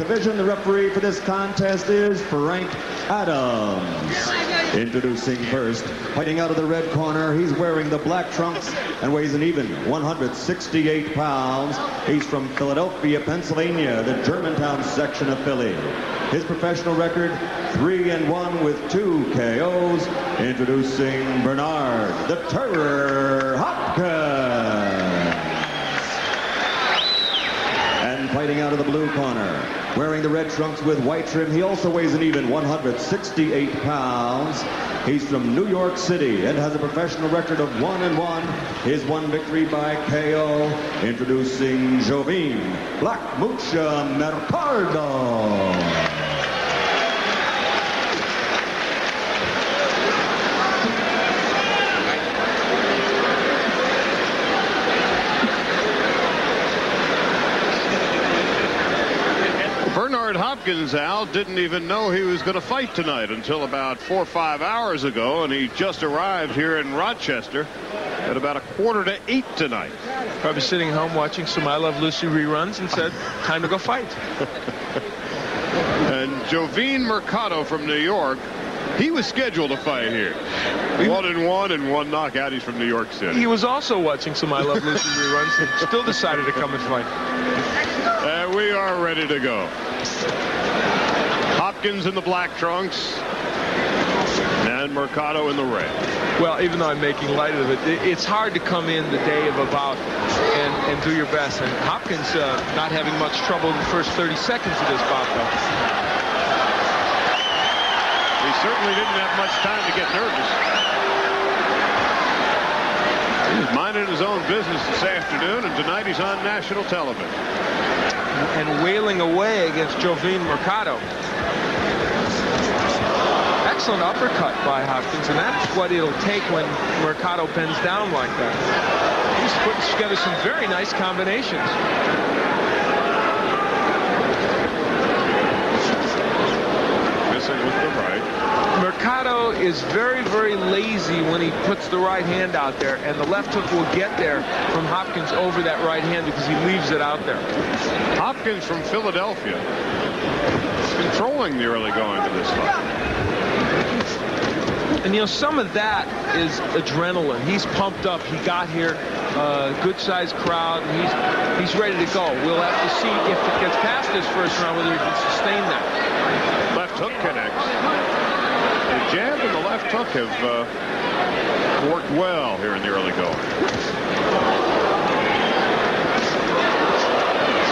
division. The referee for this contest is Frank Adams. Introducing first, fighting out of the red corner, he's wearing the black trunks and weighs an even 168 pounds. He's from Philadelphia, Pennsylvania, the Germantown section of Philly. His professional record, 3-1 with 2 KOs. Introducing Bernard the Terror Hopkins. And fighting out of the blue corner, wearing the red trunks with white trim, he also weighs an even 168 pounds. He's from New York City and has a professional record of 1-1. His one victory by KO. Introducing Jovin Black Mucha Mercado. Bernard Hopkins, Al, didn't even know he was going to fight tonight until about 4 or 5 hours ago, and he just arrived here in Rochester at about 7:45 tonight. Probably sitting home watching some I Love Lucy reruns and said, time to go fight. And Jovin Mercado from New York, he was scheduled to fight here. 1-1 and 1 knockout. He's from New York City. He was also watching some I Love Lucy reruns and still decided to come and fight. We are ready to go. Hopkins in the black trunks and Mercado in the red. Well, even though I'm making light of it, it's hard to come in the day of a bout and do your best. And Hopkins not having much trouble in the first 30 seconds of this bout, though. He certainly didn't have much time to get nervous. He was minding his own business this afternoon, and tonight he's on national television. And wailing away against Jovin Mercado. Excellent uppercut by Hopkins, and that's what it'll take when Mercado bends down like that. He's putting together some very nice combinations. Missing with the right. Mercado is very, very lazy when he puts the right hand out there, and the left hook will get there from Hopkins over that right hand because he leaves it out there. Hopkins from Philadelphia, controlling the early going to this fight. And you know, some of that is adrenaline. He's pumped up. He got here, good-sized crowd, and he's ready to go. We'll have to see if it gets past this first round whether he can sustain that. Left hook connects. The jab and the left hook have worked well here in the early going.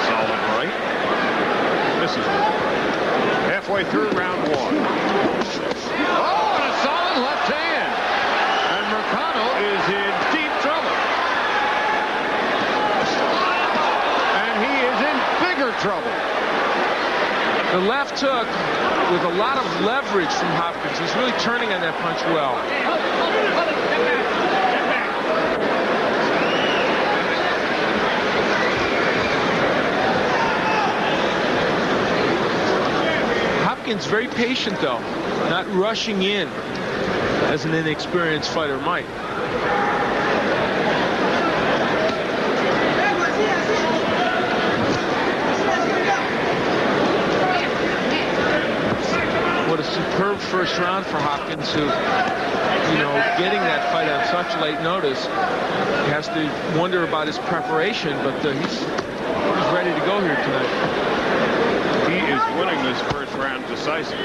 Solid right. Misses with the right. Halfway through round 1. Oh, and a solid left hand. And Mercado is in deep trouble. And he is in bigger trouble. The left hook with a lot of leverage from Hopkins. He's really turning on that punch well. Hopkins very patient, though, not rushing in as an inexperienced fighter might. What a superb first round for Hopkins, who, you know, getting that fight on such late notice. He has to wonder about his preparation, but he's ready to go here tonight. He is winning this first round decisively.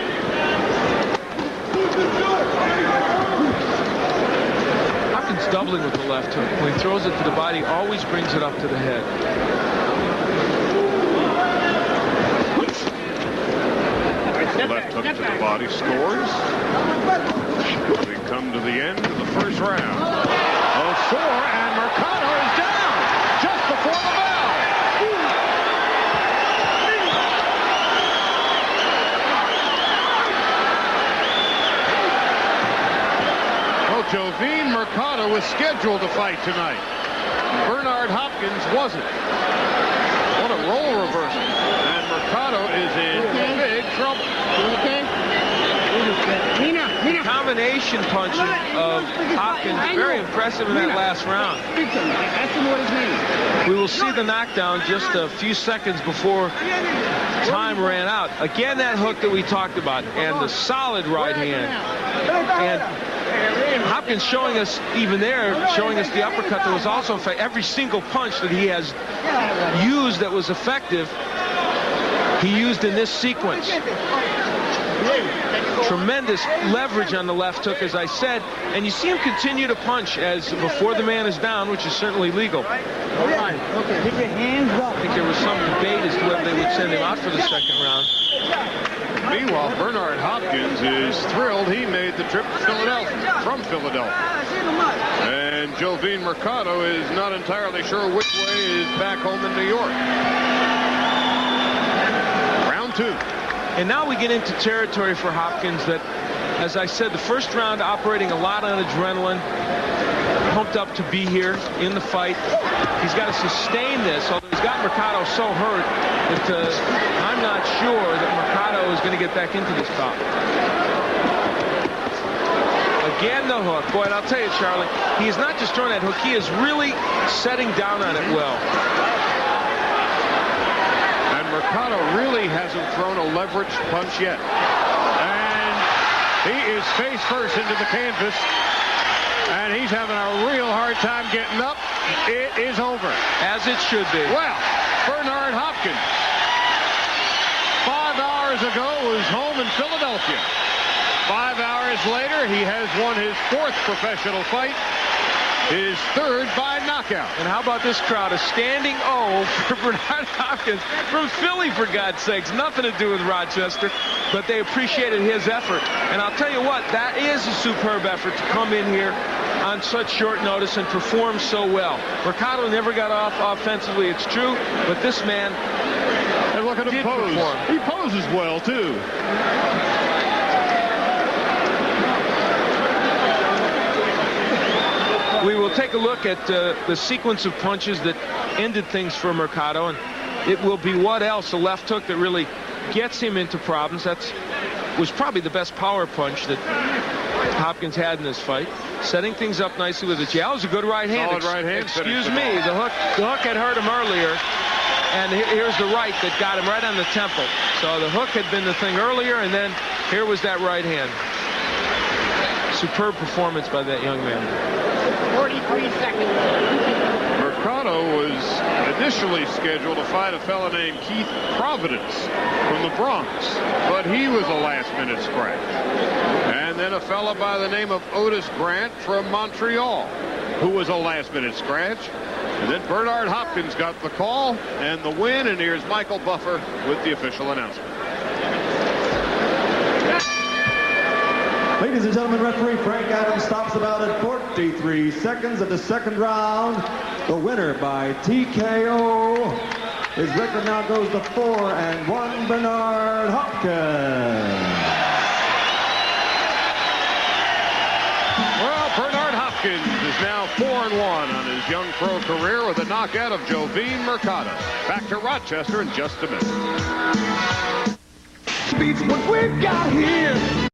Hopkins doubling with the left hook. When he throws it to the body, always brings it up to the head. Left hook to the body, scores. We come to the end of the first round. 0-4, and Mercado is down just before the bell. Well, Jovin Mercado was scheduled to fight tonight. Bernard Hopkins wasn't. What a role reversal. And Mercado is in big trouble. Okay? Combination punching of Hopkins, very impressive in that last round. We will see the knockdown just a few seconds before time ran out. Again, that hook that we talked about, and the solid right hand. And Hopkins showing us, even there, showing us the uppercut that was also effective. Every single punch that he has used that was effective, he used in this sequence. Tremendous leverage on the left hook, as I said, and you see him continue to punch as before the man is down, which is certainly legal. Okay, keep your hands up. I think there was some debate as to whether they would send him out for the second round. Meanwhile, Bernard Hopkins is thrilled he made the trip to Philadelphia, from Philadelphia. And Jovin Mercado is not entirely sure which way is back home in New York. Round 2. And now we get into territory for Hopkins that, as I said, the first round operating a lot on adrenaline, pumped up to be here in the fight. He's got to sustain this, although he's got Mercado so hurt that I'm not sure that Mercado is going to get back into this bout. Again, the hook. Boy, and I'll tell you, Charlie, he is not just throwing that hook, he is really setting down on it well. Mercado really hasn't thrown a leveraged punch yet. And he is face first into the canvas. And he's having a real hard time getting up. It is over. As it should be. Well, Bernard Hopkins, 5 hours ago, was home in Philadelphia. 5 hours later, he has won his 4th professional fight. His 3rd by knockout. And how about this crowd? A standing O for Bernard Hopkins from Philly, for God's sakes. Nothing to do with Rochester, but they appreciated his effort. And I'll tell you what, that is a superb effort to come in here on such short notice and perform so well. Mercado never got off offensively, it's true, but this man and look at him pose. Perform. He poses well, too. We will take a look at the sequence of punches that ended things for Mercado, and it will be what else? A left hook that really gets him into problems. That was probably the best power punch that Hopkins had in this fight. Setting things up nicely with the jab. That was a good right hand. Solid right hand. Excuse me, the hook had hurt him earlier, and here's the right that got him right on the temple. So the hook had been the thing earlier, and then here was that right hand. Superb performance by that young man. 43 seconds. Mercado was initially scheduled to fight a fella named Keith Providence from the Bronx, but he was a last-minute scratch. And then a fella by the name of Otis Grant from Montreal, who was a last-minute scratch. And then Bernard Hopkins got the call and the win, and here's Michael Buffer with the official announcement. Ladies and gentlemen, referee Frank Adams stops about at 43 seconds of the second round. The winner by TKO. His record now goes to 4-1, Bernard Hopkins. Well, Bernard Hopkins is now 4-1 on his young pro career with a knockout of Jovin Mercado. Back to Rochester in just a minute. Beats what we've got here.